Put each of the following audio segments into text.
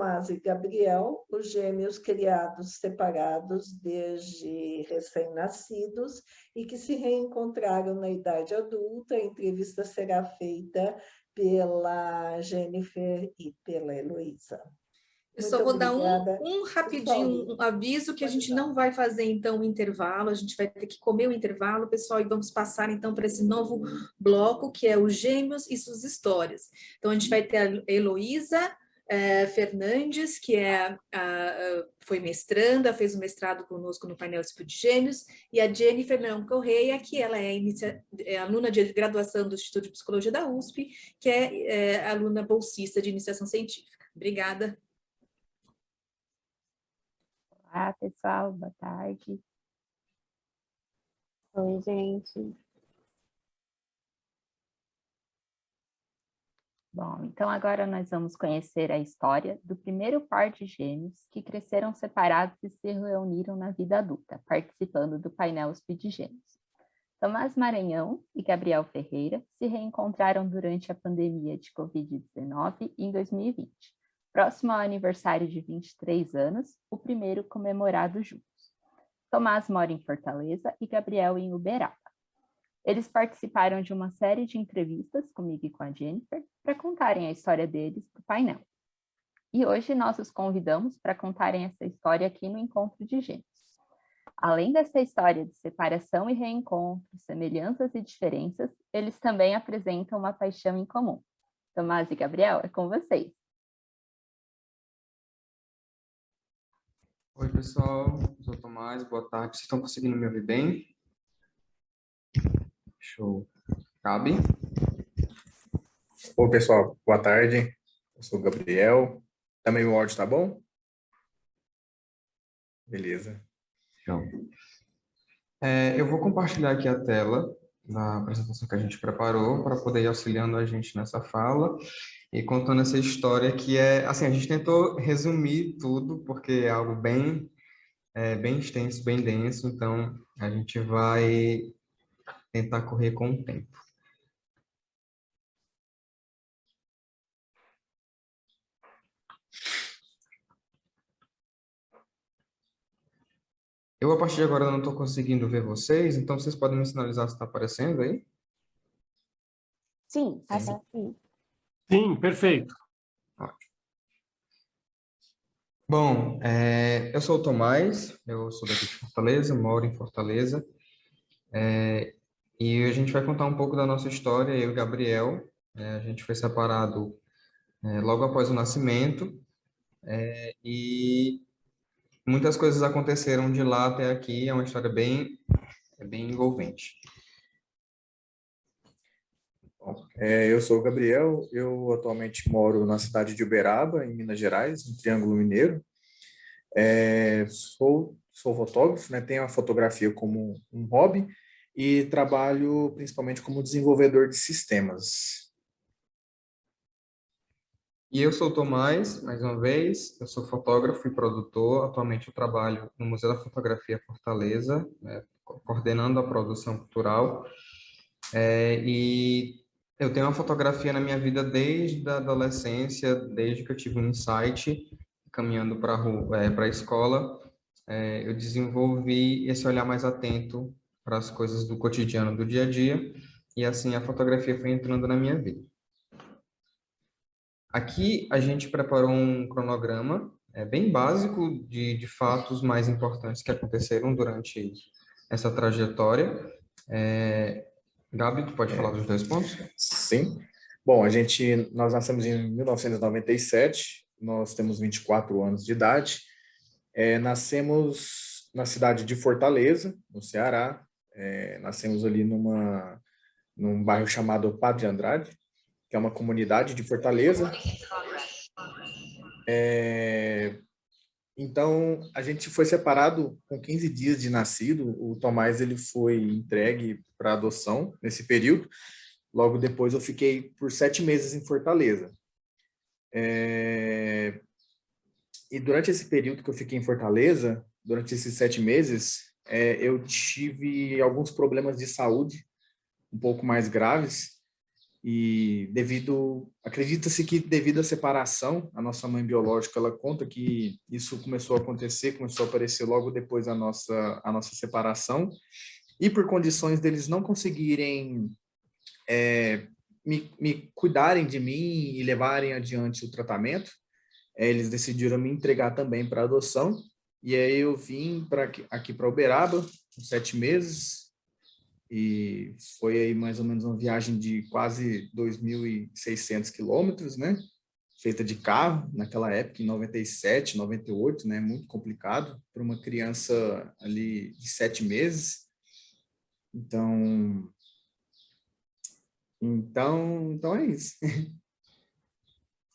Tomás e Gabriel, os gêmeos criados separados desde recém-nascidos e que se reencontraram na idade adulta. A entrevista será feita pela Jennifer e pela Heloísa. Eu Muito só vou dar obrigada. um rapidinho um aviso que a gente não vai fazer, então, um intervalo, a gente vai ter que comer o intervalo, pessoal, e vamos passar, então, para esse novo bloco, que é os Gêmeos e suas histórias. Então, a gente vai ter a Heloísa Fernandes, que foi mestranda, fez o mestrado conosco no painel Tipo de Gêmeos, e a Jennifer Leão Correia, que ela é aluna de graduação do Instituto de Psicologia da USP, que é aluna bolsista de iniciação científica. Obrigada. Olá, pessoal, boa tarde. Oi, gente. Bom, então agora nós vamos conhecer a história do primeiro par de gêmeos que cresceram separados e se reuniram na vida adulta, participando do painel Speed Gêmeos. Tomás Maranhão e Gabriel Ferreira se reencontraram durante a pandemia de Covid-19 em 2020. Próximo ao aniversário de 23 anos, o primeiro comemorado juntos. Tomás mora em Fortaleza e Gabriel em Uberaba. Eles participaram de uma série de entrevistas comigo e com a Jennifer para contarem a história deles para o painel. E hoje nós os convidamos para contarem essa história aqui no Encontro de Gêmeos. Além dessa história de separação e reencontro, semelhanças e diferenças, eles também apresentam uma paixão em comum. Tomás e Gabriel, é com vocês. Oi, pessoal. Eu sou o Tomás. Boa tarde. Vocês estão conseguindo me ouvir bem? Show. Cabe? Oi, pessoal. Boa tarde. Eu sou o Gabriel. Também o áudio tá bom? Beleza. Show. Eu vou compartilhar aqui a tela da apresentação que a gente preparou para poder ir auxiliando a gente nessa fala e contando essa história que assim, a gente tentou resumir tudo, porque é algo bem extenso, bem denso, então a gente vai tentar correr com o tempo. Eu, a partir de agora, não estou conseguindo ver vocês, então vocês podem me sinalizar se está aparecendo aí? Sim, está sim. Sim, perfeito. Ótimo. Bom, eu sou o Tomás, eu sou daqui de Fortaleza, moro em Fortaleza, e a gente vai contar um pouco da nossa história, eu e o Gabriel. A gente foi separado logo após o nascimento, e muitas coisas aconteceram de lá até aqui, é uma história bem envolvente. Bom, eu sou o Gabriel, eu atualmente moro na cidade de Uberaba, em Minas Gerais, no Triângulo Mineiro. Sou fotógrafo, né? Tenho a fotografia como um hobby e trabalho principalmente como desenvolvedor de sistemas. E eu sou o Tomás, mais uma vez, eu sou fotógrafo e produtor. Atualmente eu trabalho no Museu da Fotografia Fortaleza, coordenando a produção cultural. E eu tenho uma fotografia na minha vida desde a adolescência, desde que eu tive um insight, caminhando para a escola, eu desenvolvi esse olhar mais atento para as coisas do cotidiano, do dia a dia, e assim a fotografia foi entrando na minha vida. Aqui a gente preparou um cronograma bem básico de fatos mais importantes que aconteceram durante essa trajetória. Gabi, tu pode falar dos 2 pontos? Sim. Bom, nós nascemos em 1997, nós temos 24 anos de idade. Nascemos na cidade de Fortaleza, no Ceará. Nascemos ali num bairro chamado Padre Andrade, que é uma comunidade de Fortaleza. Então, a gente foi separado com 15 dias de nascido. O Tomás ele foi entregue para adoção nesse período. Logo depois, eu fiquei por 7 meses em Fortaleza. E durante esse período que eu fiquei em Fortaleza, durante esses 7 meses, eu tive alguns problemas de saúde um pouco mais graves. E acredita-se que devido à separação, a nossa mãe biológica, ela conta que isso começou a acontecer, começou a aparecer logo depois da a nossa separação, e por condições deles não conseguirem me cuidarem de mim e levarem adiante o tratamento, eles decidiram me entregar também para adoção, e aí eu vim aqui para Uberaba, com 7 meses, e foi aí mais ou menos uma viagem de quase 2.600 quilômetros, né? Feita de carro, naquela época, em 97, 98, né? Muito complicado para uma criança ali de 7 meses. Então é isso.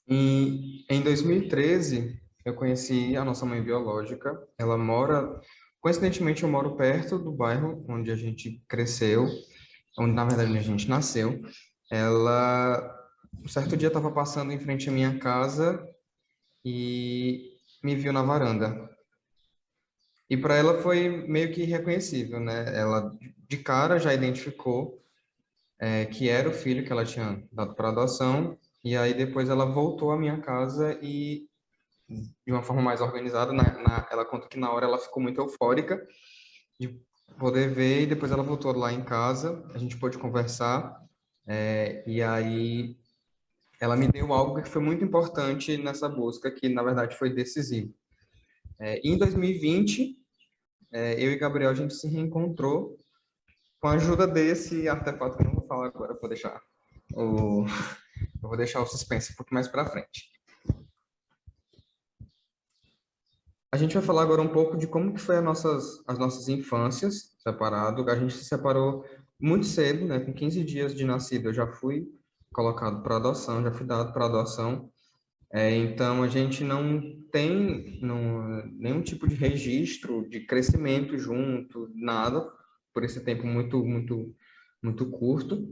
E em 2013, eu conheci a nossa mãe biológica. Ela mora, coincidentemente, eu moro perto do bairro onde a gente cresceu, onde na verdade a gente nasceu. Ela, um certo dia, estava passando em frente à minha casa e me viu na varanda. E para ela foi meio que irreconhecível, né? Ela de cara já identificou que era o filho que ela tinha dado para adoção. E aí depois ela voltou à minha casa e de uma forma mais organizada, ela conta que na hora ela ficou muito eufórica de poder ver, e depois ela voltou lá em casa, a gente pôde conversar, e aí ela me deu algo que foi muito importante nessa busca, que na verdade foi decisivo. Em 2020, eu e Gabriel, a gente se reencontrou com a ajuda desse artefato que eu não vou falar agora, eu vou deixar o suspense um pouco mais para frente. A gente vai falar agora um pouco de como que foi as nossas infâncias separado. A gente se separou muito cedo, né? Com 15 dias de nascido, eu já fui colocado para adoção, já fui dado para adoção. Então, a gente não tem nenhum tipo de registro de crescimento junto, nada, por esse tempo muito, muito, muito curto.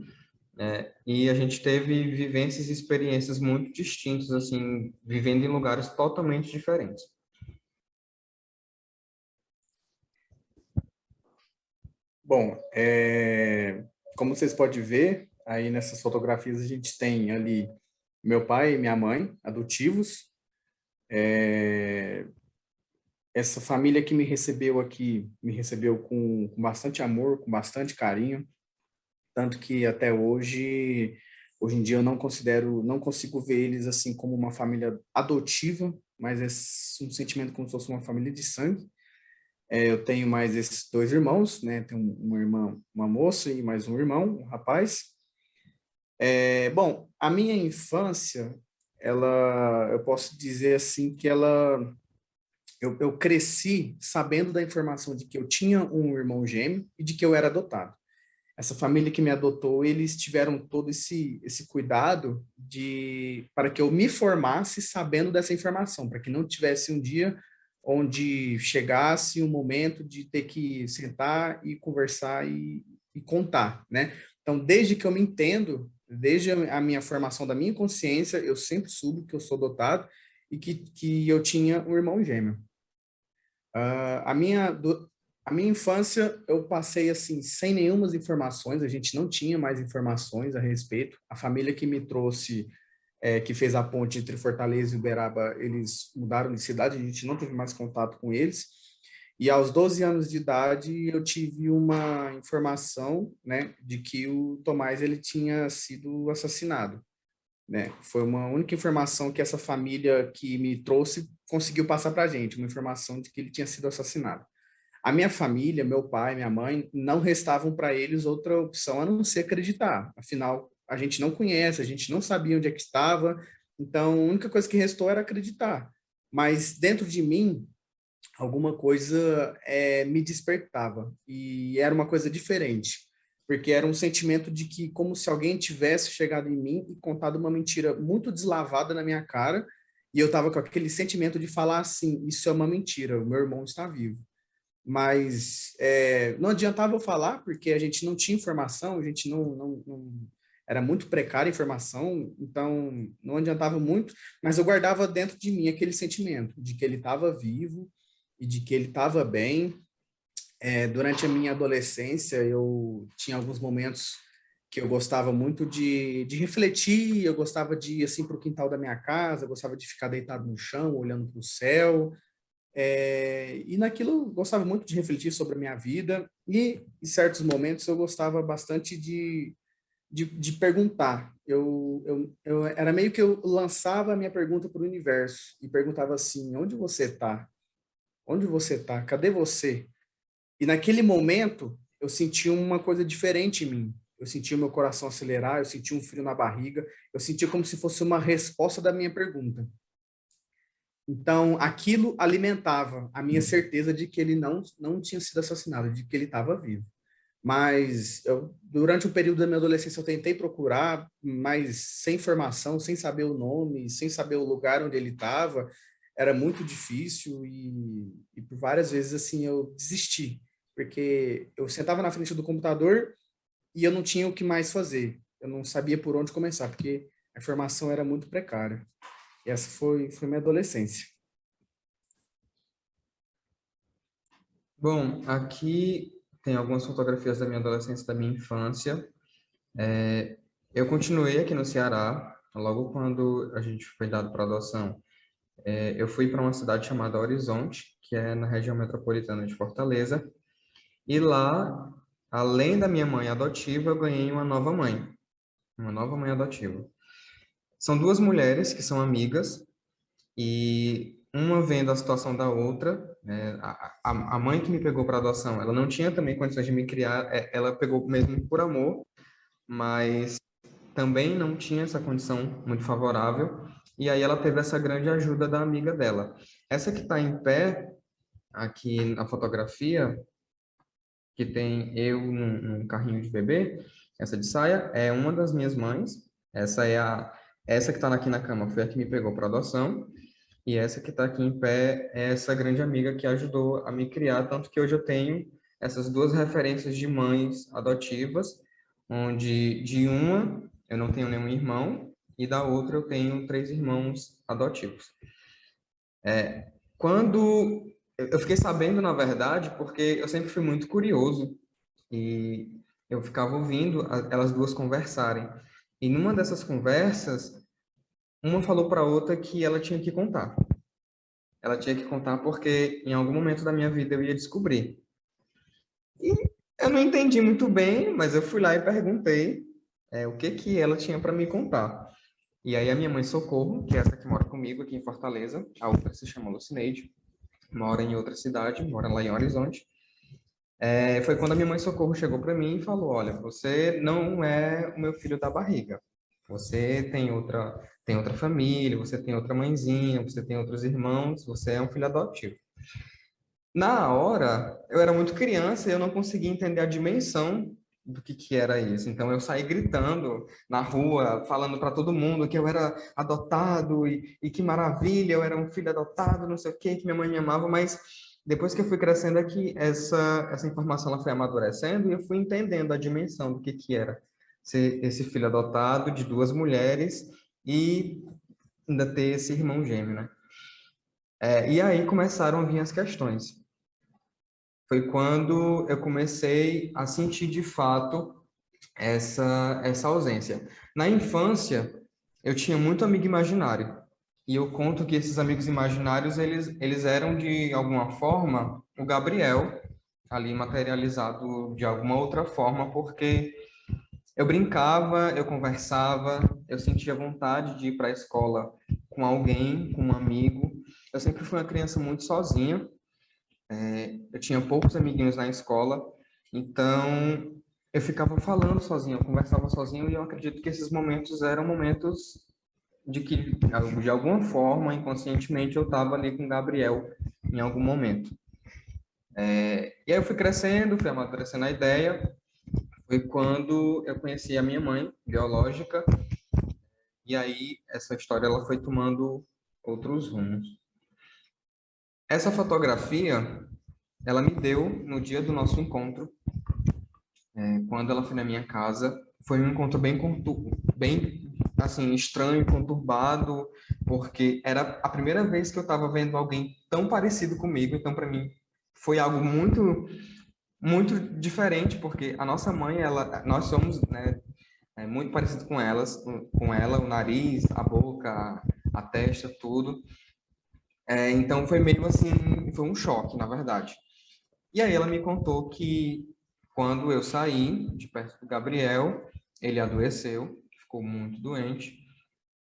E a gente teve vivências e experiências muito distintas, assim, vivendo em lugares totalmente diferentes. Bom, como vocês podem ver, aí nessas fotografias a gente tem ali meu pai e minha mãe, adotivos. Essa família que me recebeu aqui, me recebeu com bastante amor, com bastante carinho, tanto que até hoje em dia eu não consigo ver eles assim como uma família adotiva, mas é um sentimento como se fosse uma família de sangue. Eu tenho mais esses 2 irmãos, né? Tenho uma irmã, uma moça, e mais um irmão, um rapaz. Bom, a minha infância, eu posso dizer assim que eu cresci sabendo da informação de que eu tinha um irmão gêmeo e de que eu era adotado. Essa família que me adotou, eles tiveram todo esse cuidado para que eu me formasse sabendo dessa informação, para que não tivesse um dia onde chegasse um momento de ter que sentar e conversar e contar, né? Então, desde que eu me entendo, desde a minha formação da minha consciência, eu sempre soube que eu sou dotado e que eu tinha um irmão gêmeo. A minha infância eu passei assim sem nenhumas informações, a gente não tinha mais informações a respeito. A família que me trouxe, que fez a ponte entre Fortaleza e Uberaba, eles mudaram de cidade, a gente não teve mais contato com eles. E aos 12 anos de idade eu tive uma informação, né, de que o Tomás ele tinha sido assassinado, né? Foi uma única informação que essa família que me trouxe conseguiu passar para a gente, uma informação de que ele tinha sido assassinado. A minha família, meu pai, minha mãe, não restavam para eles outra opção a não ser acreditar. Afinal, a gente não conhece, a gente não sabia onde é que estava, então a única coisa que restou era acreditar. Mas dentro de mim, alguma coisa me despertava, e era uma coisa diferente, porque era um sentimento de que como se alguém tivesse chegado em mim e contado uma mentira muito deslavada na minha cara, e eu estava com aquele sentimento de falar assim, isso é uma mentira, o meu irmão está vivo. Mas não adiantava eu falar, porque a gente não tinha informação, a gente era muito precária a informação, então não adiantava muito, mas eu guardava dentro de mim aquele sentimento de que ele estava vivo e de que ele estava bem. Durante a minha adolescência, eu tinha alguns momentos que eu gostava muito de refletir, eu gostava de ir assim para o quintal da minha casa, eu gostava de ficar deitado no chão, olhando para o céu, e naquilo eu gostava muito de refletir sobre a minha vida, e em certos momentos eu gostava bastante de perguntar. Eu era meio que eu lançava a minha pergunta para o universo e perguntava assim: onde você está? Onde você está? Cadê você? E naquele momento eu senti uma coisa diferente em mim. Eu senti o meu coração acelerar, eu senti um frio na barriga, eu senti como se fosse uma resposta da minha pergunta. Então, aquilo alimentava a minha certeza de que ele não tinha sido assassinado, de que ele estava vivo. Mas durante o período da minha adolescência eu tentei procurar, mas sem informação, sem saber o nome, sem saber o lugar onde ele estava, era muito difícil e por várias vezes assim eu desisti, porque eu sentava na frente do computador e eu não tinha o que mais fazer, eu não sabia por onde começar, porque a informação era muito precária. E essa foi minha adolescência. Bom, aqui tem algumas fotografias da minha adolescência e da minha infância. Eu continuei aqui no Ceará, logo quando a gente foi dado para adoção. Eu fui para uma cidade chamada Horizonte, que é na região metropolitana de Fortaleza, e lá, além da minha mãe adotiva, eu ganhei uma nova mãe adotiva. São duas mulheres que são amigas, e uma vendo a situação da outra, né, a mãe que me pegou para adoção, ela não tinha também condições de me criar, ela pegou mesmo por amor, mas também não tinha essa condição muito favorável, e aí ela teve essa grande ajuda da amiga dela. Essa que está em pé, aqui na fotografia, que tem eu num carrinho de bebê, essa de saia, é uma das minhas mães, essa que está aqui na cama foi a que me pegou para adoção, e essa que está aqui em pé é essa grande amiga que ajudou a me criar, tanto que hoje eu tenho essas duas referências de mães adotivas, onde de uma eu não tenho nenhum irmão e da outra eu tenho 3 irmãos adotivos. Quando eu fiquei sabendo, na verdade, porque eu sempre fui muito curioso e eu ficava ouvindo elas duas conversarem. E numa dessas conversas, uma falou para a outra que ela tinha que contar. Ela tinha que contar porque em algum momento da minha vida eu ia descobrir. E eu não entendi muito bem, mas eu fui lá e perguntei o que ela tinha para me contar. E aí a minha mãe Socorro, que é essa que mora comigo aqui em Fortaleza, a outra se chama Lucineide, mora em outra cidade, mora lá em Horizonte. Foi quando a minha mãe Socorro chegou para mim e falou: olha, você não é o meu filho da barriga. Você tem outra família, você tem outra mãezinha, você tem outros irmãos, você é um filho adotivo. Na hora, eu era muito criança e eu não conseguia entender a dimensão do que era isso. Então, eu saí gritando na rua, falando para todo mundo que eu era adotado e que maravilha, eu era um filho adotado, não sei o quê, que minha mãe me amava, mas depois que eu fui crescendo é que essa informação ela foi amadurecendo e eu fui entendendo a dimensão do que era ser esse filho adotado de 2 mulheres e ainda ter esse irmão gêmeo, né? E aí começaram a vir as questões. Foi quando eu comecei a sentir de fato essa ausência. Na infância, eu tinha muito amigo imaginário. E eu conto que esses amigos imaginários, eles eram, de alguma forma, o Gabriel, ali materializado de alguma outra forma, porque eu brincava, eu conversava, eu sentia vontade de ir para a escola com alguém, com um amigo. Eu sempre fui uma criança muito sozinha. Eu tinha poucos amiguinhos na escola, então eu ficava falando sozinho, eu conversava sozinho, e eu acredito que esses momentos eram momentos de que, de alguma forma, inconscientemente, eu estava ali com o Gabriel em algum momento. E aí eu fui crescendo, fui amadurecendo a ideia. Foi quando eu conheci a minha mãe biológica, e aí essa história ela foi tomando outros rumos. Essa fotografia, ela me deu no dia do nosso encontro, quando ela foi na minha casa. Foi um encontro bem assim, estranho, conturbado, porque era a primeira vez que eu estava vendo alguém tão parecido comigo, então para mim foi algo muito, muito diferente, porque a nossa mãe, nós somos, né, muito parecido com ela, o nariz, a boca, a testa, tudo. Então foi meio assim, foi um choque, na verdade. E aí ela me contou que quando eu saí de perto do Gabriel, ele adoeceu, ficou muito doente,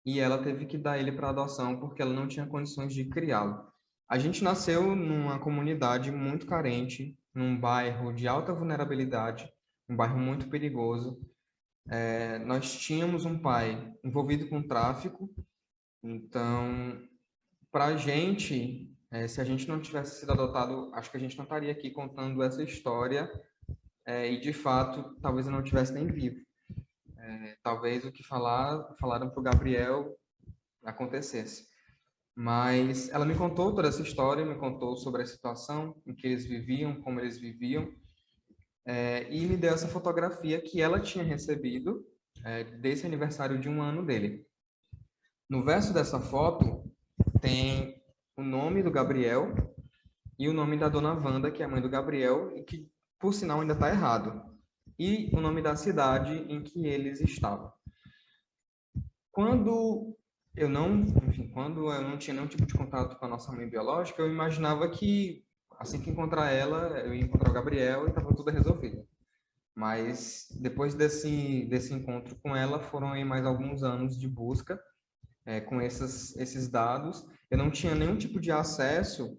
e ela teve que dar ele para adoção porque ela não tinha condições de criá-lo. A gente nasceu numa comunidade muito carente, num bairro de alta vulnerabilidade, um bairro muito perigoso. Nós tínhamos um pai envolvido com tráfico, então, para a gente, se a gente não tivesse sido adotado, acho que a gente não estaria aqui contando essa história, e de fato, talvez eu não tivesse nem vivo. Talvez o que falaram para o Gabriel acontecesse. Mas ela me contou toda essa história, me contou sobre a situação em que eles viviam, como eles viviam, e me deu essa fotografia que ela tinha recebido desse aniversário de 1 ano dele. No verso dessa foto tem o nome do Gabriel e o nome da dona Wanda, que é a mãe do Gabriel, e que, por sinal, ainda está errado. E o nome da cidade em que eles estavam. Quando eu não tinha nenhum tipo de contato com a nossa mãe biológica, eu imaginava que, assim que encontrar ela, eu ia encontrar o Gabriel e estava tudo resolvido. Mas depois desse encontro com ela, foram aí mais alguns anos de busca com esses dados. Eu não tinha nenhum tipo de acesso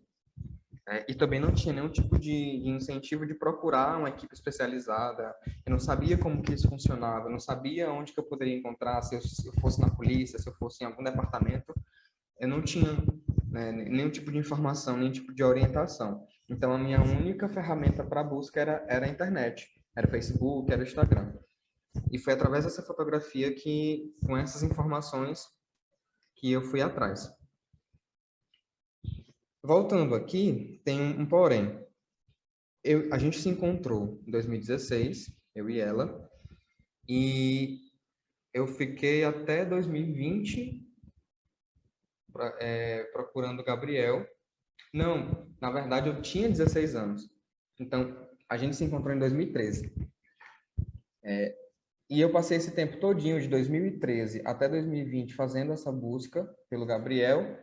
e também não tinha nenhum tipo de incentivo de procurar uma equipe especializada. Eu não sabia como que isso funcionava, eu não sabia onde que eu poderia encontrar, se eu fosse na polícia, se eu fosse em algum departamento. Eu não tinha nenhum tipo de informação, nenhum tipo de orientação. Então, a minha única ferramenta para busca era a internet. Era o Facebook, era o Instagram. E foi através dessa fotografia com essas informações, que eu fui atrás. Voltando aqui, tem um porém. A gente se encontrou em 2016, eu e ela, e eu fiquei até 2020 procurando o Gabriel. Não, na verdade eu tinha 16 anos. Então, a gente se encontrou em 2013. E eu passei esse tempo todinho, de 2013 até 2020, fazendo essa busca pelo Gabriel,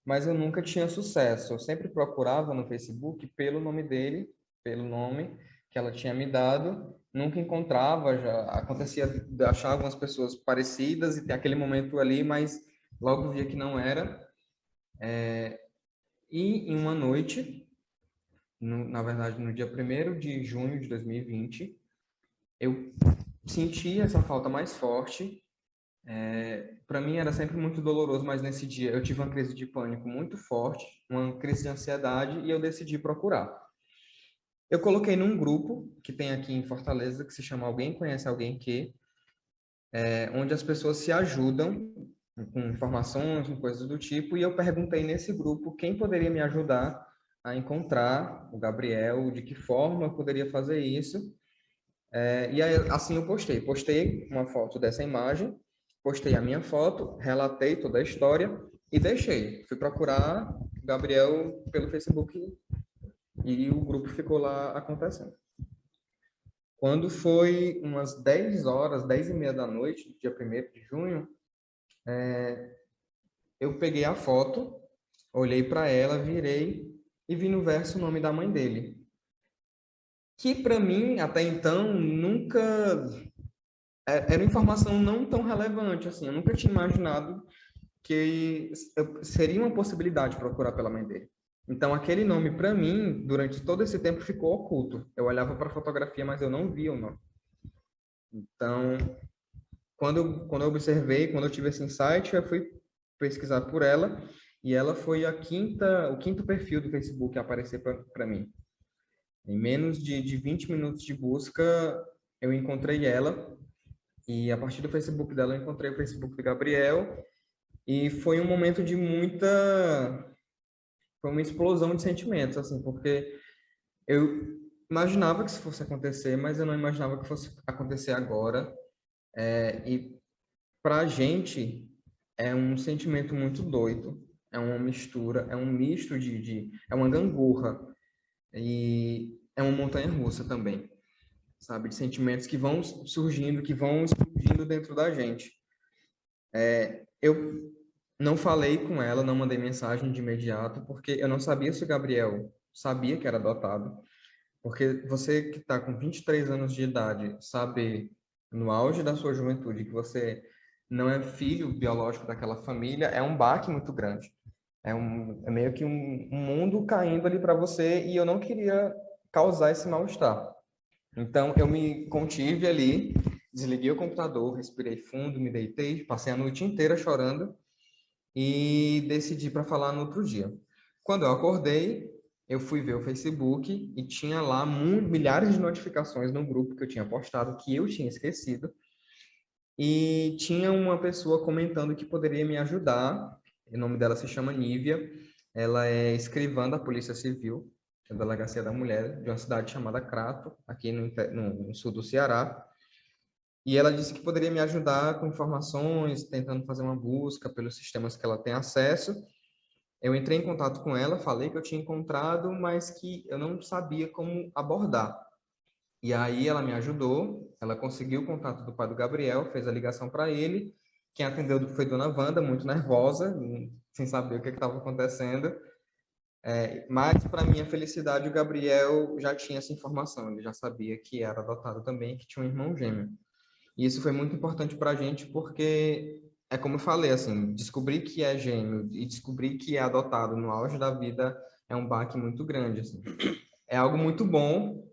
mas eu nunca tinha sucesso. Eu sempre procurava no Facebook pelo nome dele, pelo nome que ela tinha me dado, nunca encontrava, já acontecia de achar algumas pessoas parecidas e ter aquele momento ali, mas logo via que não era. E em uma noite, na verdade no dia 1º de junho de 2020, eu senti essa falta mais forte. Para mim era sempre muito doloroso, mas nesse dia eu tive uma crise de pânico muito forte, uma crise de ansiedade, e eu decidi procurar. Eu coloquei num grupo que tem aqui em Fortaleza, que se chama Alguém Conhece Alguém Que, onde as pessoas se ajudam com informações, com coisas do tipo, e eu perguntei nesse grupo quem poderia me ajudar a encontrar o Gabriel, de que forma eu poderia fazer isso. E aí, assim eu postei uma foto dessa imagem, postei a minha foto, relatei toda a história e deixei. Fui procurar o Gabriel pelo Facebook e o grupo ficou lá acontecendo. Quando foi umas 10 horas, 10h30 da noite, dia 1º de junho, eu peguei a foto, olhei para ela, virei e vi no verso o nome da mãe dele. Que para mim, até então, nunca... Era uma informação não tão relevante, assim. Eu nunca tinha imaginado que seria uma possibilidade procurar pela mãe dele. Então, aquele nome, para mim, durante todo esse tempo, ficou oculto. Eu olhava para a fotografia, mas eu não via o nome. Então, quando eu observei, quando eu tive esse insight, eu fui pesquisar por ela, e ela foi o quinto perfil do Facebook a aparecer para mim. Em menos de 20 minutos de busca, eu encontrei ela, e a partir do Facebook dela, eu encontrei o Facebook do Gabriel, e foi um momento de foi uma explosão de sentimentos, assim, porque eu imaginava que isso fosse acontecer, mas eu não imaginava que fosse acontecer agora. E para a gente é um sentimento muito doido, é uma mistura, é um misto é uma gangorra e é uma montanha-russa também. sabe? De sentimentos que vão surgindo, que vão explodindo dentro da gente. Eu não falei com ela, não mandei mensagem de imediato, porque eu não sabia se o Gabriel sabia que era adotado. Porque você que está com 23 anos de idade, saber no auge da sua juventude que você não é filho biológico daquela família, é um baque muito grande. É meio que um mundo caindo ali para você e eu não queria causar esse mal-estar. Então, eu me contive ali, desliguei o computador, respirei fundo, me deitei, passei a noite inteira chorando e decidi para falar no outro dia. Quando eu acordei, eu fui ver o Facebook e tinha lá milhares de notificações no grupo que eu tinha postado, que eu tinha esquecido, e tinha uma pessoa comentando que poderia me ajudar. O nome dela se chama Nívia, ela é escrivã da Polícia Civil, da Delegacia da Mulher, de uma cidade chamada Crato, aqui no sul do Ceará. E ela disse que poderia me ajudar com informações, tentando fazer uma busca pelos sistemas que ela tem acesso. Eu entrei em contato com ela, falei que eu tinha encontrado, mas que eu não sabia como abordar. E aí ela me ajudou, ela conseguiu o contato do pai do Gabriel, fez a ligação para ele. Quem atendeu foi Dona Wanda, muito nervosa, sem saber o que estava acontecendo. Mas, para minha felicidade, o Gabriel já tinha essa informação, ele já sabia que era adotado também, que tinha um irmão gêmeo. E isso foi muito importante para a gente, porque é como eu falei, assim, descobrir que é gêmeo e descobrir que é adotado no auge da vida é um baque muito grande, assim. É algo muito bom,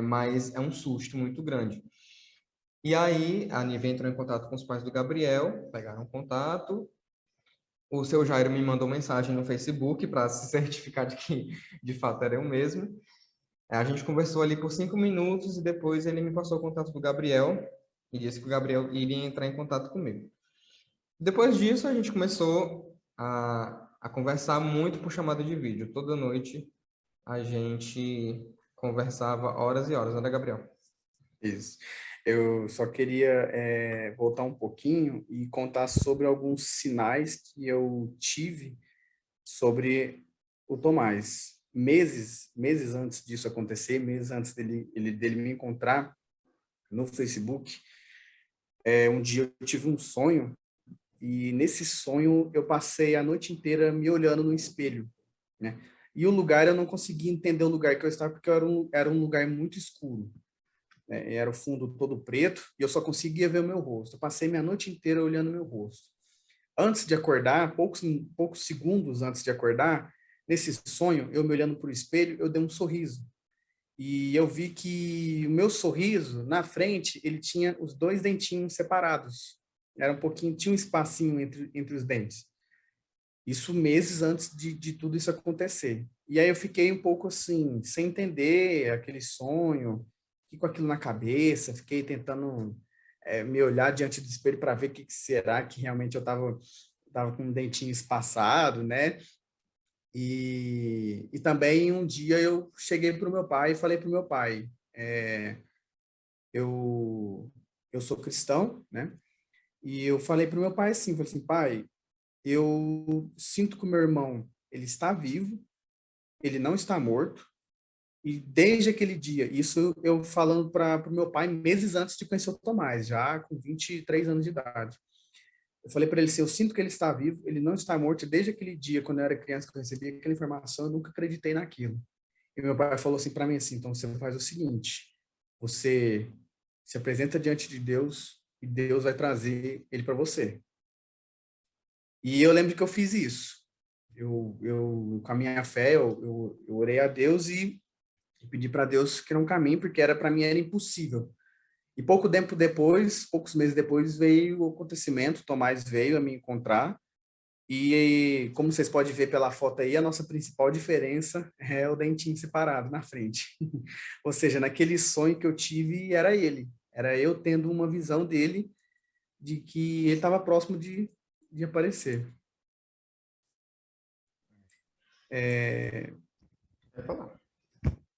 mas é um susto muito grande. E aí, a Nívia entrou em contato com os pais do Gabriel, pegaram contato. O seu Jairo me mandou mensagem no Facebook para se certificar de que, de fato, era eu mesmo. A gente conversou ali por 5 minutos e depois ele me passou o contato do Gabriel e disse que o Gabriel iria entrar em contato comigo. Depois disso, a gente começou a conversar muito por chamada de vídeo. Toda noite a gente conversava horas e horas, né, Gabriel? Isso. Eu só queria voltar um pouquinho e contar sobre alguns sinais que eu tive sobre o Tomás. Meses antes disso acontecer, meses antes dele me encontrar no Facebook, um dia eu tive um sonho e nesse sonho eu passei a noite inteira me olhando no espelho, né? E o lugar eu não conseguia entender o lugar que eu estava porque era um lugar muito escuro. Era o fundo todo preto e eu só conseguia ver o meu rosto. Eu passei minha noite inteira olhando meu rosto. Antes de acordar, poucos segundos antes de acordar, nesse sonho, eu me olhando para o espelho, eu dei um sorriso. E eu vi que o meu sorriso, na frente, ele tinha os dois dentinhos separados. Era um pouquinho, tinha um espacinho entre os dentes. Isso meses antes de tudo isso acontecer. E aí eu fiquei um pouco assim, sem entender aquele sonho, fiquei com aquilo na cabeça, fiquei tentando me olhar diante do espelho para ver o que será que realmente eu estava com um dentinho espaçado, né? E também um dia eu cheguei para o meu pai e falei para o meu pai, eu sou cristão, né? E eu falei para o meu pai assim, falei assim, pai, eu sinto que o meu irmão, ele está vivo, ele não está morto, e desde aquele dia, isso eu falando para o meu pai meses antes de conhecer o Tomás, já com 23 anos de idade. Eu falei para ele assim, eu sinto que ele está vivo, ele não está morto, e desde aquele dia, quando eu era criança, que eu recebi aquela informação, eu nunca acreditei naquilo. E meu pai falou assim para mim assim, então você faz o seguinte, você se apresenta diante de Deus e Deus vai trazer ele para você. E eu lembro que eu fiz isso. Com a minha fé, eu orei a Deus e pedi para Deus criar um caminho, porque para mim era impossível. E pouco tempo depois, poucos meses depois, veio o acontecimento, Tomás veio a me encontrar, e como vocês podem ver pela foto aí, a nossa principal diferença é o dentinho separado na frente. Ou seja, naquele sonho que eu tive, era eu tendo uma visão dele, de que ele estava próximo de aparecer.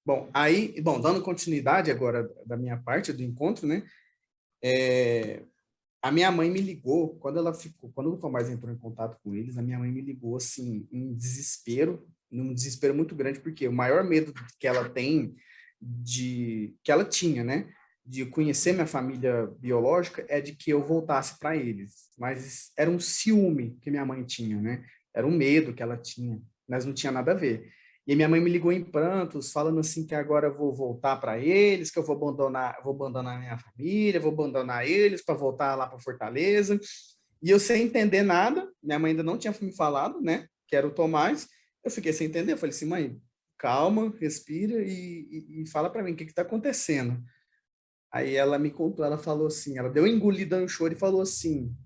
Bom, dando continuidade agora da minha parte do encontro, né? A minha mãe me ligou quando o Tomás entrou em contato com eles, a minha mãe me ligou assim, num desespero muito grande, porque o maior medo que ela tem que ela tinha, né? De conhecer minha família biológica, é de que eu voltasse para eles. Mas era um ciúme que minha mãe tinha, né? Era um medo que ela tinha, mas não tinha nada a ver. E minha mãe me ligou em prantos, falando assim que agora eu vou voltar para eles, que eu vou abandonar minha família, vou abandonar eles para voltar lá para Fortaleza. E eu sem entender nada, minha mãe ainda não tinha me falado, né? Que era o Tomás. Eu fiquei sem entender, eu falei assim, mãe, calma, respira e fala para mim o que está acontecendo. Aí ela me contou, ela falou assim, ela deu uma engolida no choro e falou assim,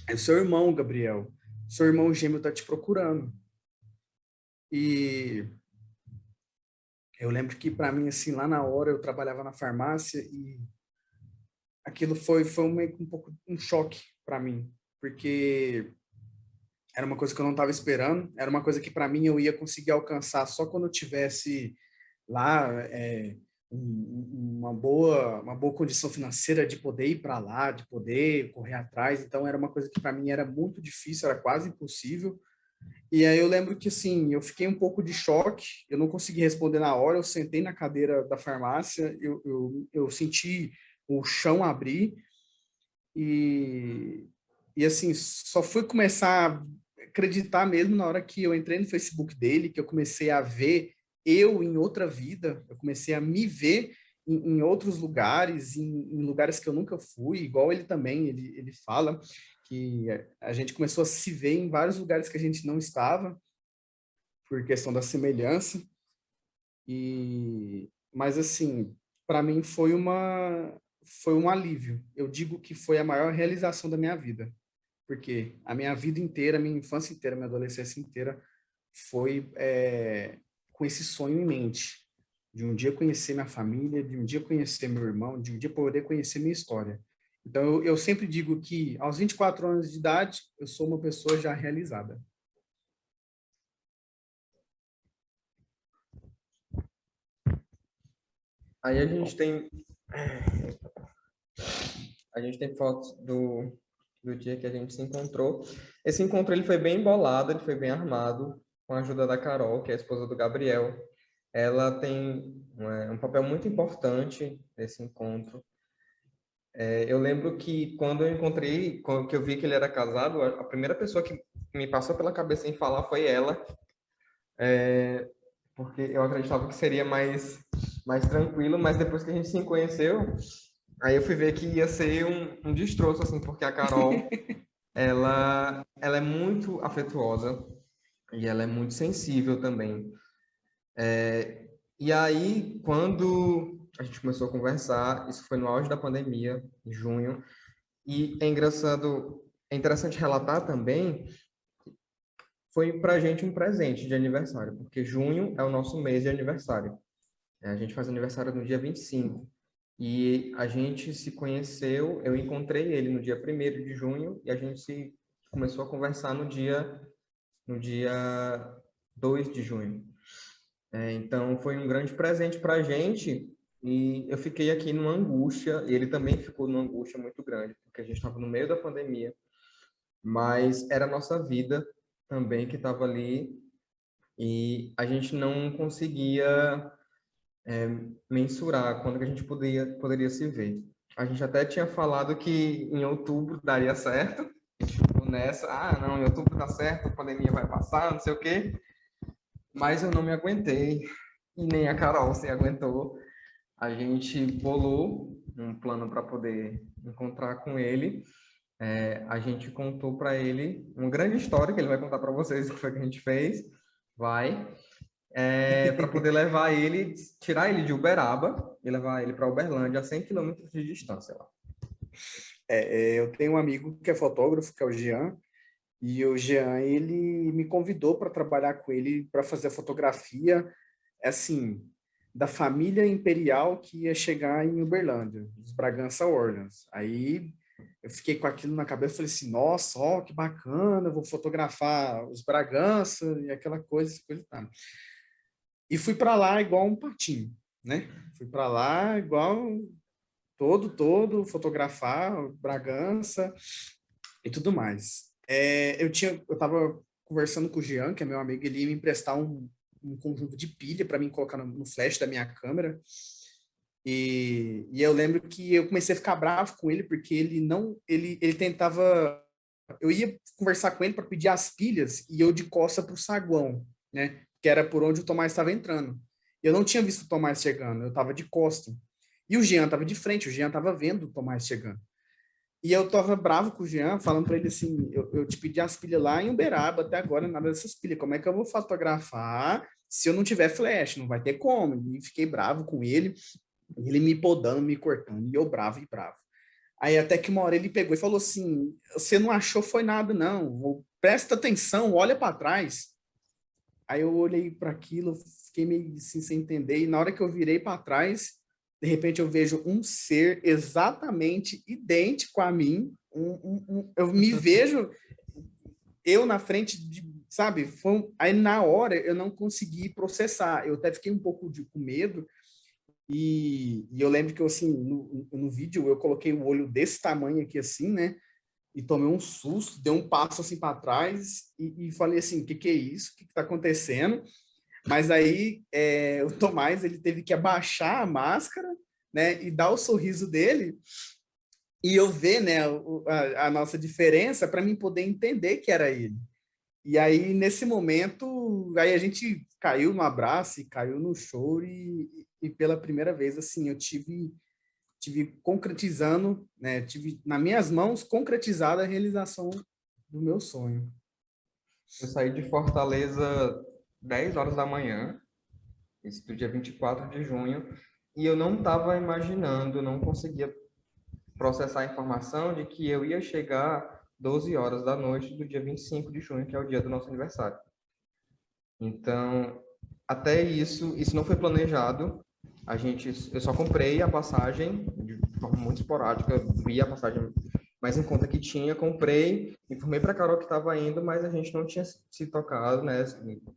é seu irmão, Gabriel, seu irmão gêmeo está te procurando. E eu lembro que para mim, assim, lá na hora eu trabalhava na farmácia e aquilo foi um pouco um choque para mim, porque era uma coisa que eu não estava esperando, era uma coisa que para mim eu ia conseguir alcançar só quando eu tivesse lá uma boa condição financeira de poder ir para lá, de poder correr atrás. Então era uma coisa que para mim era muito difícil, era quase impossível. E aí eu lembro que, assim, eu fiquei um pouco de choque, eu não consegui responder na hora, eu sentei na cadeira da farmácia, eu senti o chão abrir e assim, só fui começar a acreditar mesmo na hora que eu entrei no Facebook dele, que eu comecei a ver eu em outra vida, eu comecei a me ver em outros lugares, em lugares que eu nunca fui, igual ele também, ele fala que a gente começou a se ver em vários lugares que a gente não estava, por questão da semelhança. Mas assim, para mim foi um alívio. Eu digo que foi a maior realização da minha vida, porque a minha vida inteira, a minha infância inteira, a minha adolescência inteira foi com esse sonho em mente, de um dia conhecer minha família, de um dia conhecer meu irmão, de um dia poder conhecer minha história. Então, eu sempre digo que, aos 24 anos de idade, eu sou uma pessoa já realizada. Aí a gente tem fotos do dia que a gente se encontrou. Esse encontro ele foi bem embolado, ele foi bem armado, com a ajuda da Carol, que é a esposa do Gabriel. Ela tem um papel muito importante nesse encontro. Eu lembro que quando eu encontrei, quando que eu vi que ele era casado, a primeira pessoa que me passou pela cabeça em falar foi ela, porque eu acreditava que seria mais tranquilo, mas depois que a gente se conheceu, aí eu fui ver que ia ser um destroço, assim, porque a Carol, ela é muito afetuosa e ela é muito sensível também. E aí, quando a gente começou a conversar, isso foi no auge da pandemia, em junho, e é interessante relatar também, foi para a gente um presente de aniversário, porque junho é o nosso mês de aniversário. A gente faz aniversário no dia 25. E a gente se conheceu, eu encontrei ele no dia 1º de junho e a gente começou a conversar no dia 2 de junho. Então, foi um grande presente para a gente e eu fiquei aqui numa angústia, e ele também ficou numa angústia muito grande, porque a gente estava no meio da pandemia, mas era a nossa vida também que estava ali e a gente não conseguia mensurar quando que a gente poderia se ver. A gente até tinha falado que em outubro daria certo, a gente ficou nessa, não, em outubro dá certo, a pandemia vai passar, não sei o quê, mas eu não me aguentei, e nem a Carol se aguentou. A gente bolou um plano para poder encontrar com ele. A gente contou para ele uma grande história, que ele vai contar para vocês o que foi que a gente fez. Para poder levar ele, tirar ele de Uberaba e levar ele para Uberlândia, a 100 quilômetros de distância lá. Eu tenho um amigo que é fotógrafo, que é o Jean, e o Jean, ele me convidou para trabalhar com ele, para fazer a fotografia, assim, da família imperial que ia chegar em Uberlândia, dos Bragança Orleans. Aí eu fiquei com aquilo na cabeça, falei assim, nossa, ó, que bacana, eu vou fotografar os Bragança e aquela coisa e tal. E fui para lá igual um patinho, né? Fui para lá igual todo, fotografar Bragança e tudo mais. Eu estava conversando com o Jean, que é meu amigo, ele ia me emprestar um um conjunto de pilha para mim colocar no flash da minha câmera. E eu lembro que eu comecei a ficar bravo com ele, porque ele tentava... Eu ia conversar com ele para pedir as pilhas e eu de costa para o saguão, né? Que era por onde o Tomás estava entrando. Eu não tinha visto o Tomás chegando, eu estava de costa. E o Jean estava de frente, o Jean estava vendo o Tomás chegando. E eu estava bravo com o Jean, falando para ele assim, eu te pedi as pilhas lá em Uberaba, até agora nada dessas pilhas. Como é que eu vou fotografar se eu não tiver flash? Não vai ter como. E fiquei bravo com ele, ele me podando, me cortando, e eu bravo e bravo. Aí até que uma hora ele pegou e falou assim, você não achou foi nada não, presta atenção, olha para trás. Aí eu olhei para aquilo, fiquei meio assim, sem entender, e na hora que eu virei para trás, de repente eu vejo um ser exatamente idêntico a mim, eu me vejo, eu na frente de, sabe, aí na hora eu não consegui processar, eu até fiquei um pouco com medo, e eu lembro que eu, assim, no vídeo eu coloquei o olho desse tamanho aqui assim, né, e tomei um susto, dei um passo assim para trás e falei assim, o que é isso? O que está acontecendo? Mas aí o Tomás, ele teve que abaixar a máscara, né, e dar o sorriso dele e eu ver, né, a nossa diferença para mim poder entender que era ele. E aí, nesse momento, aí a gente caiu no abraço e caiu no choro e pela primeira vez, assim, eu tive concretizando, né, tive nas minhas mãos concretizada a realização do meu sonho. Eu saí de Fortaleza 10 horas da manhã, isso do dia 24 de junho, e eu não estava imaginando, não conseguia processar a informação de que eu ia chegar 12 horas da noite do dia 25 de junho, que é o dia do nosso aniversário. Então, até isso não foi planejado. Eu só comprei a passagem de forma muito esporádica, vi a passagem mais em conta que tinha, comprei, informei para a Carol que estava indo, mas a gente não tinha se tocado, né,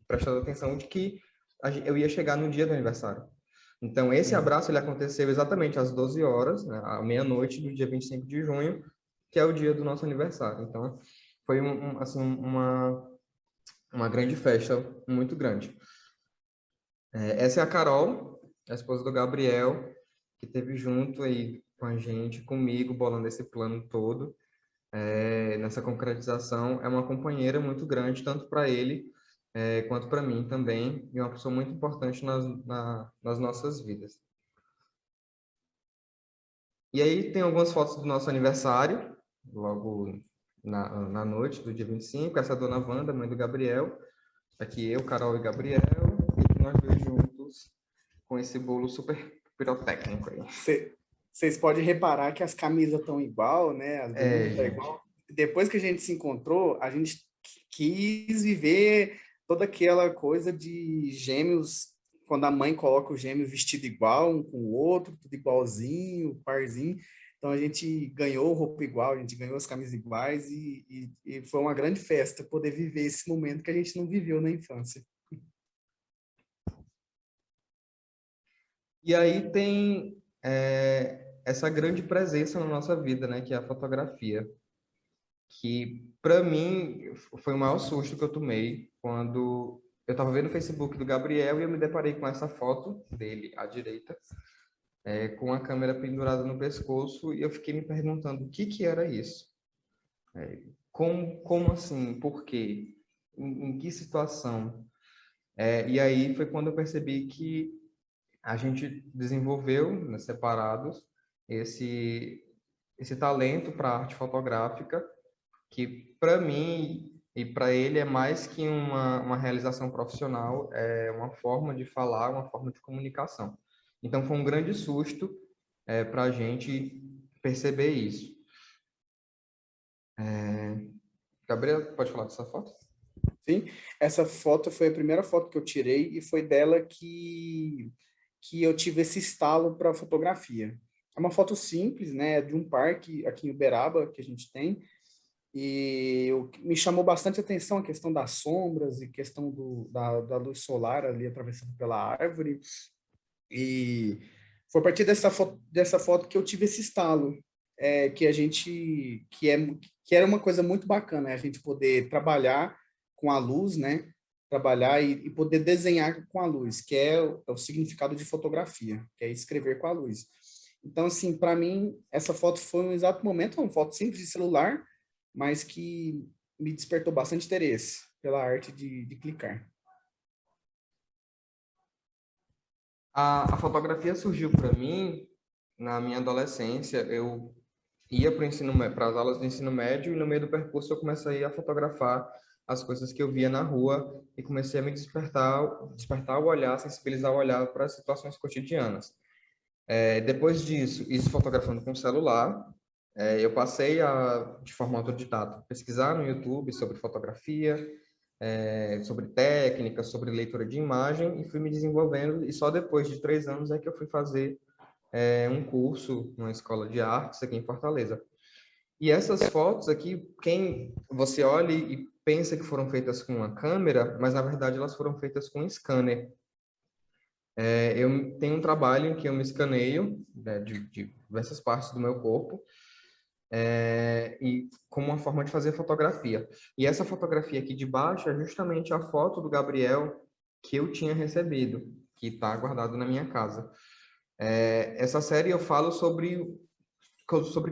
prestado atenção de que eu ia chegar no dia do aniversário. Então, esse abraço ele aconteceu exatamente às 12 horas, né, à meia-noite do dia 25 de junho, que é o dia do nosso aniversário. Então, foi assim, uma grande festa, muito grande. Essa é a Carol, a esposa do Gabriel, que esteve junto aí com a gente, comigo, bolando esse plano todo, nessa concretização. É uma companheira muito grande, tanto para ele quanto para mim também, e uma pessoa muito importante nas nossas vidas. E aí tem algumas fotos do nosso aniversário, logo na noite do dia 25, essa é a dona Wanda, mãe do Gabriel, aqui eu, Carol e Gabriel, e nós dois juntos com esse bolo super pirotécnico aí. Vocês podem reparar que as camisas estão igual, né? As blusas estão igual. Depois que a gente se encontrou, a gente quis viver toda aquela coisa de gêmeos, quando a mãe coloca o gêmeo vestido igual, um com o outro, tudo igualzinho, parzinho. Então, a gente ganhou roupa igual, a gente ganhou as camisas iguais e foi uma grande festa poder viver esse momento que a gente não viveu na infância. E aí tem essa grande presença na nossa vida, né, que é a fotografia, que para mim foi o maior susto que eu tomei quando eu estava vendo o Facebook do Gabriel e eu me deparei com essa foto dele à direita, com a câmera pendurada no pescoço, e eu fiquei me perguntando o que era isso. Como assim? Por quê? Em que situação? E aí foi quando eu percebi que a gente desenvolveu, né, separados, esse talento para arte fotográfica, que para mim e para ele é mais que uma realização profissional, é uma forma de falar, uma forma de comunicação. Então foi um grande susto para a gente perceber isso. Gabriel, pode falar dessa foto? Sim, essa foto foi a primeira foto que eu tirei e foi dela que eu tive esse estalo para fotografia. É uma foto simples, né, de um parque aqui em Uberaba que a gente tem, e me chamou bastante atenção a questão das sombras e questão da luz solar ali atravessando pela árvore, e foi a partir dessa foto que eu tive esse estalo, que era uma coisa muito bacana, a gente poder trabalhar com a luz, né, trabalhar e poder desenhar com a luz, que é o significado de fotografia, que é escrever com a luz. Então, assim, para mim, essa foto foi um exato momento, uma foto simples de celular, mas que me despertou bastante interesse pela arte de clicar. A fotografia surgiu para mim na minha adolescência. Eu ia para as aulas de ensino médio e no meio do percurso eu comecei a fotografar as coisas que eu via na rua e comecei a me despertar o olhar, sensibilizar o olhar para as situações cotidianas. Depois disso, isso fotografando com celular, eu passei de forma autodidata, pesquisar no YouTube sobre fotografia, sobre técnicas, sobre leitura de imagem, e fui me desenvolvendo, e só depois de 3 anos é que eu fui fazer um curso numa escola de artes aqui em Fortaleza. E essas fotos aqui, quem você olha e pensa que foram feitas com uma câmera, mas na verdade elas foram feitas com um scanner. Eu tenho um trabalho em que eu me escaneio, né, de diversas partes do meu corpo, e como uma forma de fazer fotografia. E essa fotografia aqui de baixo é justamente a foto do Gabriel que eu tinha recebido, que está guardado na minha casa. Essa série eu falo sobre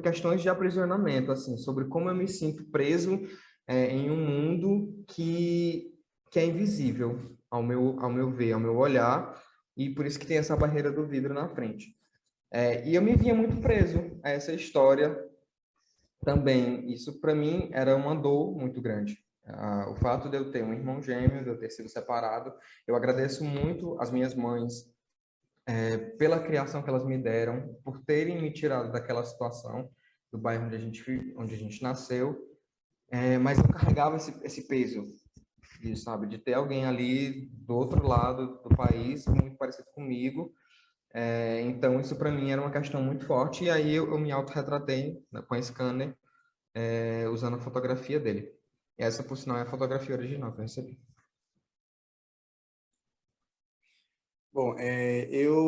questões de aprisionamento, assim, sobre como eu me sinto preso em um mundo que é invisível ao meu ver, ao meu olhar, e por isso que tem essa barreira do vidro na frente. E eu me via muito preso a essa história também. Isso, para mim, era uma dor muito grande. O fato de eu ter um irmão gêmeo, de eu ter sido separado, eu agradeço muito às minhas mães pela criação que elas me deram, por terem me tirado daquela situação, do bairro onde a gente nasceu, mas eu carregava esse peso, sabe, de ter alguém ali do outro lado do país, muito parecido comigo. Então, isso para mim era uma questão muito forte, e aí eu me autorretratei, né, com a scanner, usando a fotografia dele. E essa, por sinal, é a fotografia original que eu recebi. Bom,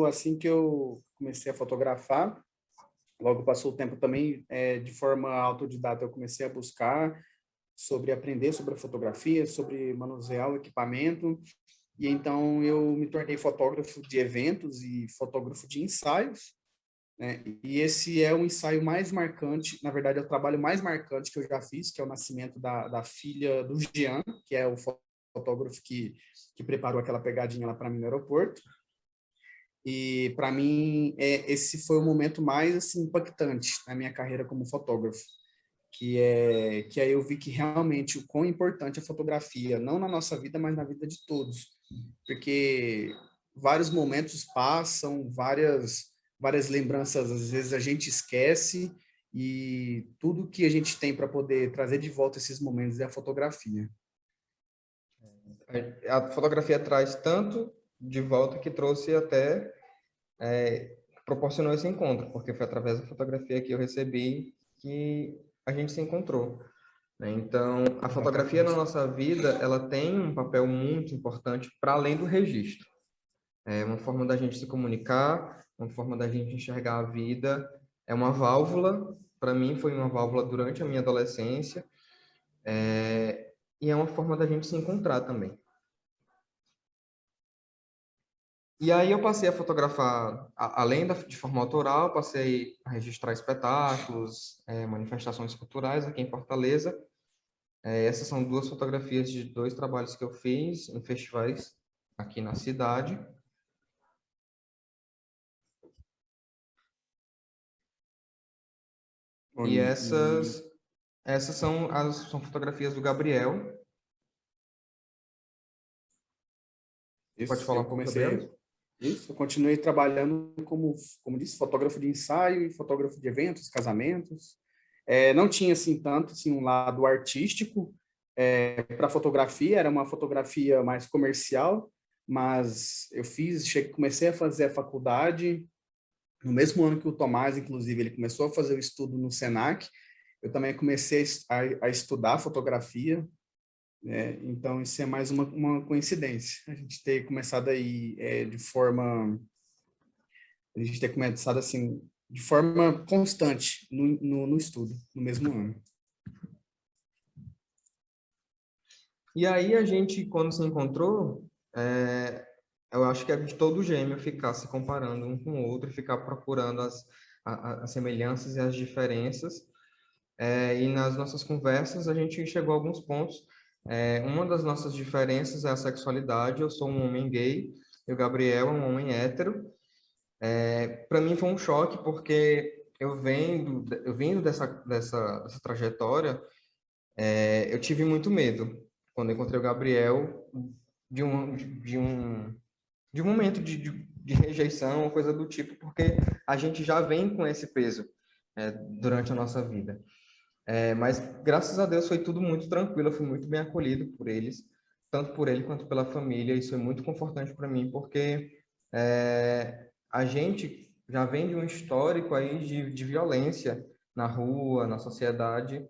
assim que eu comecei a fotografar, logo passou o tempo também, de forma autodidata, eu comecei a buscar aprender sobre a fotografia, sobre manusear o equipamento, e então eu me tornei fotógrafo de eventos e fotógrafo de ensaios, né? E esse é o ensaio mais marcante, na verdade é o trabalho mais marcante que eu já fiz, que é o nascimento da filha do Jean, que é o fotógrafo que preparou aquela pegadinha lá para mim no aeroporto. E para mim esse foi o momento mais assim impactante na minha carreira como fotógrafo, que aí eu vi que realmente o quão importante é a fotografia, não na nossa vida, mas na vida de todos, porque vários momentos passam, várias lembranças às vezes a gente esquece, e tudo que a gente tem para poder trazer de volta esses momentos é a fotografia. A fotografia traz tanto de volta que trouxe até proporcionou esse encontro, porque foi através da fotografia que eu recebi que a gente se encontrou, né? Então, a fotografia na nossa vida, ela tem um papel muito importante para além do registro. É uma forma da gente se comunicar, uma forma da gente enxergar a vida, é uma válvula, para mim foi uma válvula durante a minha adolescência, e é uma forma da gente se encontrar também. E aí eu passei a fotografar, além de forma autoral, passei a registrar espetáculos, manifestações culturais aqui em Fortaleza. Essas são 2 fotografias de 2 trabalhos que eu fiz em festivais aqui na cidade. E essas são fotografias do Gabriel. Pode falar um pouco sobre elas? Isso, eu continuei trabalhando como disse, fotógrafo de ensaio e fotógrafo de eventos, casamentos. Não tinha, assim, tanto assim, um lado artístico para fotografia, era uma fotografia mais comercial, mas eu comecei a fazer a faculdade, no mesmo ano que o Tomás, inclusive, ele começou a fazer o estudo no Senac, eu também comecei a estudar fotografia, então, isso é mais uma coincidência. A gente ter começado aí a gente ter começado assim, de forma constante no estudo, no mesmo ano. E aí a gente, quando se encontrou, eu acho que é de todo gêmeo ficar se comparando um com o outro, ficar procurando as semelhanças e as diferenças. E nas nossas conversas a gente chegou a alguns pontos. Uma das nossas diferenças é a sexualidade. Eu sou um homem gay e o Gabriel é um homem hétero. Para mim foi um choque porque eu vindo dessa trajetória, eu tive muito medo quando eu encontrei o Gabriel de um momento de rejeição ou coisa do tipo, porque a gente já vem com esse peso durante a nossa vida. Mas, graças a Deus, foi tudo muito tranquilo, eu fui muito bem acolhido por eles, tanto por ele quanto pela família. Isso é muito confortante para mim, porque a gente já vem de um histórico aí de violência na rua, na sociedade,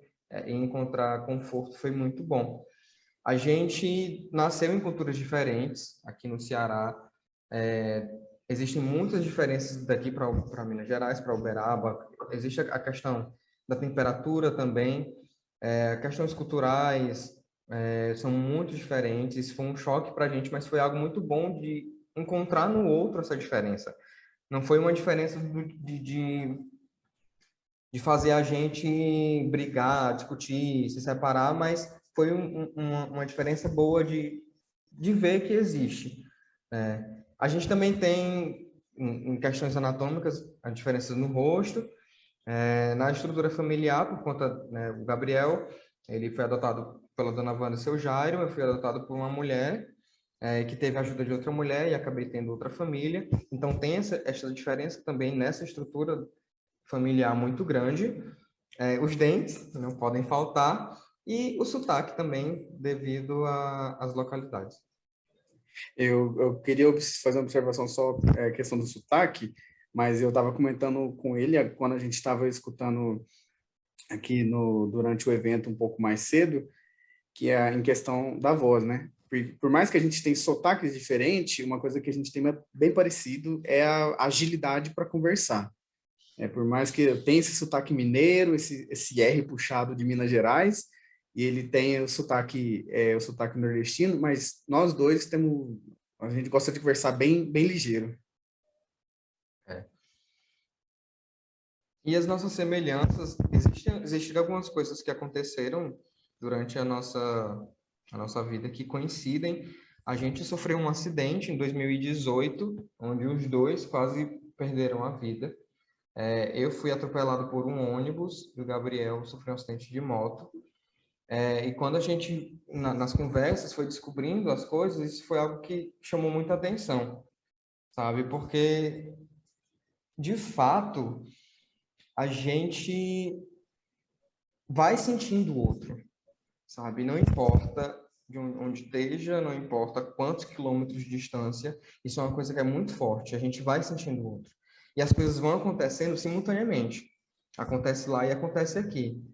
e encontrar conforto foi muito bom. A gente nasceu em culturas diferentes aqui no Ceará. Existem muitas diferenças daqui para Minas Gerais, para Uberaba. Existe a questão da temperatura também, questões culturais são muito diferentes. Isso foi um choque para a gente, mas foi algo muito bom de encontrar no outro essa diferença. Não foi uma diferença de fazer a gente brigar, discutir, se separar, mas foi uma diferença boa de ver que existe. A gente também tem, em questões anatômicas, a diferença no rosto, na estrutura familiar, por conta, né, o Gabriel, ele foi adotado pela dona Wanda e seu Jairo, eu fui adotado por uma mulher, que teve a ajuda de outra mulher e acabei tendo outra família. Então tem essa diferença também nessa estrutura familiar muito grande. Os dentes não podem faltar e o sotaque também devido às localidades. Eu queria fazer uma observação só, questão do sotaque, mas eu estava comentando com ele quando a gente estava escutando aqui durante o evento um pouco mais cedo, que é em questão da voz, né? Por mais que a gente tenha sotaques diferentes, uma coisa que a gente tem bem parecido é a agilidade para conversar. Por mais que eu tenha esse sotaque mineiro, esse R puxado de Minas Gerais, e ele tenha o sotaque nordestino, mas nós dois a gente gosta de conversar bem, bem ligeiro. E as nossas semelhanças, existem algumas coisas que aconteceram durante a nossa vida que coincidem. A gente sofreu um acidente em 2018, onde os dois quase perderam a vida. Eu fui atropelado por um ônibus e o Gabriel sofreu um acidente de moto. E quando a gente, nas conversas, foi descobrindo as coisas, isso foi algo que chamou muita atenção, sabe? Porque, de fato, a gente vai sentindo o outro, sabe? Não importa de onde esteja, não importa quantos quilômetros de distância, isso é uma coisa que é muito forte, a gente vai sentindo o outro. E as coisas vão acontecendo simultaneamente. Acontece lá e acontece aqui.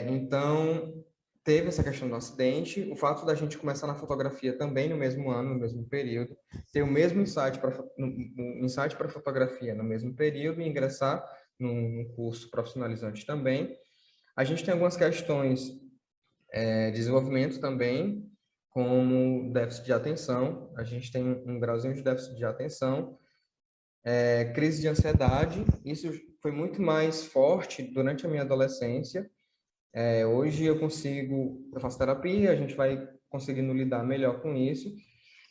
Então, teve essa questão do acidente, o fato da gente começar na fotografia também no mesmo ano, no mesmo período, ter o mesmo insight para fotografia no mesmo período e ingressar num curso profissionalizante também. A gente tem algumas questões de desenvolvimento também, como déficit de atenção. A gente tem um grauzinho de déficit de atenção, crise de ansiedade. Isso foi muito mais forte durante a minha adolescência. Hoje eu faço terapia, a gente vai conseguindo lidar melhor com isso.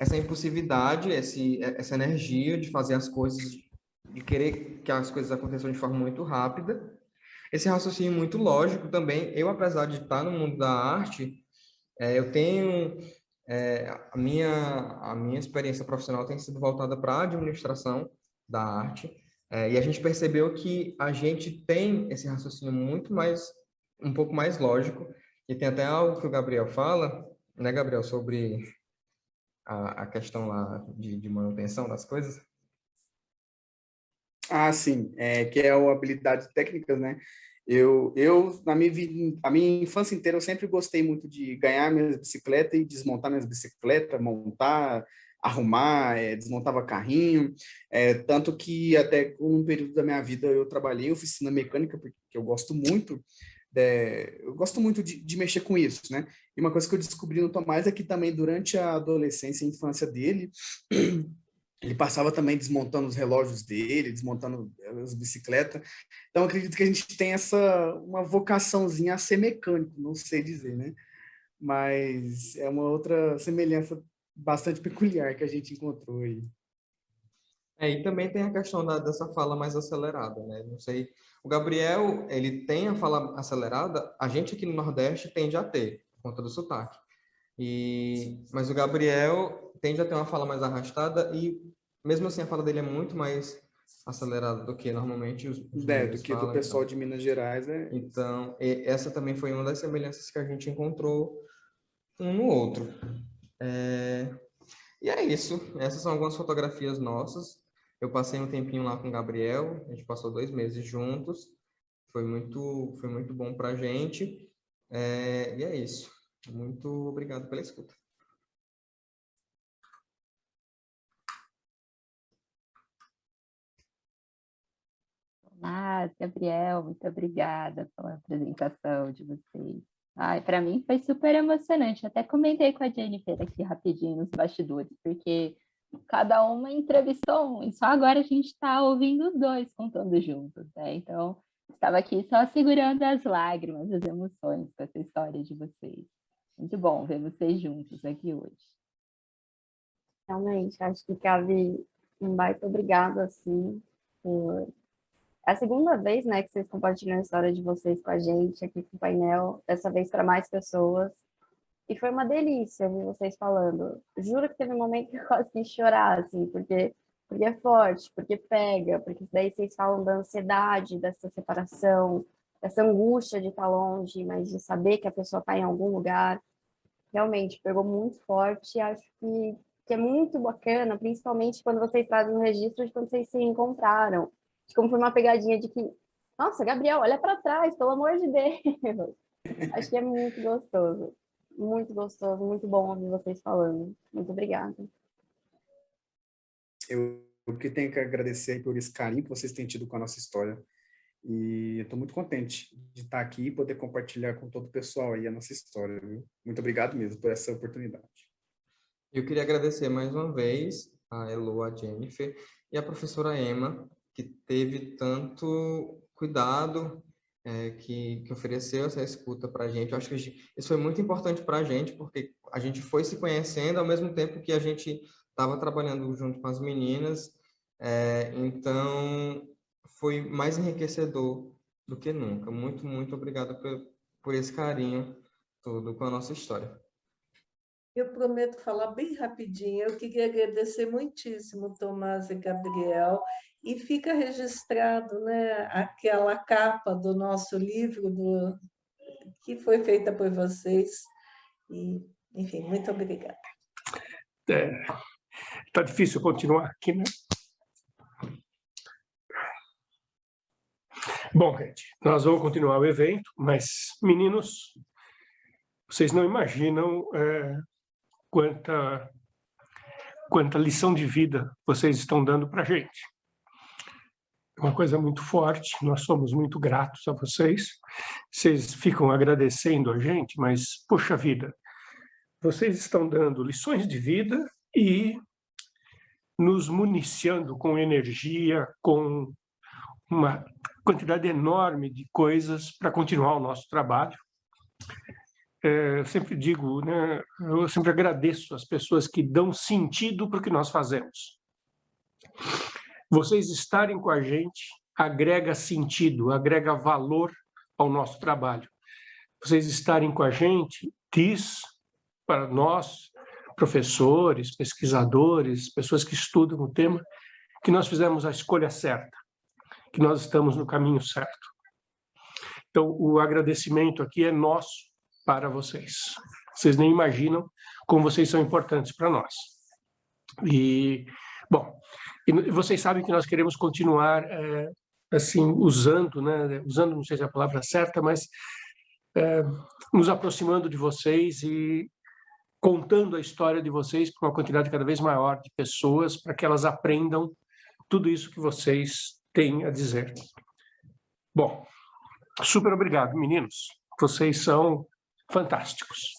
Essa impulsividade, essa energia de fazer as coisas, de querer que as coisas aconteçam de forma muito rápida. Esse raciocínio muito lógico também. Eu, apesar de estar no mundo da arte, eu tenho... a minha experiência profissional tem sido voltada para a administração da arte. E a gente percebeu que a gente tem esse raciocínio um pouco mais lógico, e tem até algo que o Gabriel fala, né, Gabriel, sobre a questão lá de manutenção das coisas. Ah, sim, que é a habilidade técnica, né? Eu na minha vida, a minha infância inteira, eu sempre gostei muito de ganhar minhas bicicletas e desmontar minhas bicicletas, montar, arrumar, desmontava carrinho, tanto que até um período da minha vida eu trabalhei em oficina mecânica, porque eu gosto muito de mexer com isso, né? E uma coisa que eu descobri no Tomás é que também durante a adolescência e infância dele, ele passava também desmontando os relógios dele, desmontando as bicicletas. Então, acredito que a gente tem uma vocaçãozinha a ser mecânico, não sei dizer, né? Mas é uma outra semelhança bastante peculiar que a gente encontrou aí. E também tem a questão dessa fala mais acelerada, né? Não sei, o Gabriel, ele tem a fala acelerada, a gente aqui no Nordeste tende a ter, por conta do sotaque. Mas o Gabriel tende a ter uma fala mais arrastada e, mesmo assim, a fala dele é muito mais acelerada do que normalmente os Do que falam, do pessoal de Minas Gerais, né? Então, essa também foi uma das semelhanças que a gente encontrou um no outro. E é isso. Essas são algumas fotografias nossas. Eu passei um tempinho lá com o Gabriel, a gente passou 2 meses juntos. Foi muito bom para a gente. E é isso. Muito obrigado pela escuta. Tomás, Gabriel, muito obrigada pela apresentação de vocês. Para mim foi super emocionante. Até comentei com a Jennifer aqui rapidinho nos bastidores, porque cada uma entrevistou um, e só agora a gente está ouvindo os dois contando juntos, né? Então, estava aqui só segurando as lágrimas, as emoções com essa história de vocês. Muito bom ver vocês juntos aqui hoje. Realmente, acho que cabe um baita obrigado, assim, por... É a segunda vez, né, que vocês compartilham a história de vocês com a gente aqui com o painel, dessa vez para mais pessoas. E foi uma delícia ouvir vocês falando. Juro que teve um momento que eu quase quis chorar, assim, porque é forte, porque pega, porque daí vocês falam da ansiedade, dessa separação, dessa angústia de estar longe, mas de saber que a pessoa está em algum lugar. Realmente, pegou muito forte e acho que é muito bacana, principalmente quando vocês trazem um registro de quando vocês se encontraram. De como foi uma pegadinha de que, nossa, Gabriel, olha para trás, pelo amor de Deus. Acho que é muito gostoso, muito bom ouvir vocês falando. Muito obrigada. Eu que tenho que agradecer por esse carinho que vocês têm tido com a nossa história. E eu estou muito contente de estar aqui e poder compartilhar com todo o pessoal aí a nossa história, viu? Muito obrigado mesmo por essa oportunidade. Eu queria agradecer mais uma vez a Elo, a Jennifer e a professora Emma, que teve tanto cuidado, que ofereceu essa escuta para a gente. Eu acho que isso foi muito importante para a gente, porque a gente foi se conhecendo ao mesmo tempo que a gente estava trabalhando junto com as meninas. Então, foi mais enriquecedor do que nunca. Muito, muito obrigado por esse carinho todo com a nossa história. Eu prometo falar bem rapidinho. Eu queria agradecer muitíssimo Tomás e Gabriel, e fica registrado, né, aquela capa do nosso livro que foi feita por vocês. E, enfim, muito obrigada. Tá difícil continuar aqui, né? Bom, gente, nós vamos continuar o evento, mas, meninos, vocês não imaginam quanta lição de vida vocês estão dando para a gente. É uma coisa muito forte, nós somos muito gratos a vocês. Vocês ficam agradecendo a gente, mas, poxa vida, vocês estão dando lições de vida e nos municiando com energia, com uma quantidade enorme de coisas para continuar o nosso trabalho. Eu sempre digo, né, eu sempre agradeço as pessoas que dão sentido para o que nós fazemos. Vocês estarem com a gente agrega sentido, agrega valor ao nosso trabalho. Vocês estarem com a gente diz para nós, professores, pesquisadores, pessoas que estudam o tema, que nós fizemos a escolha certa, que nós estamos no caminho certo. Então, o agradecimento aqui é nosso para vocês. Vocês nem imaginam como vocês são importantes para nós. E, bom, e vocês sabem que nós queremos continuar assim, usando, não sei se é a palavra certa, mas nos aproximando de vocês e contando a história de vocês para uma quantidade cada vez maior de pessoas, para que elas aprendam tudo isso que vocês têm a dizer. Bom, super obrigado, meninos. Vocês são fantásticos.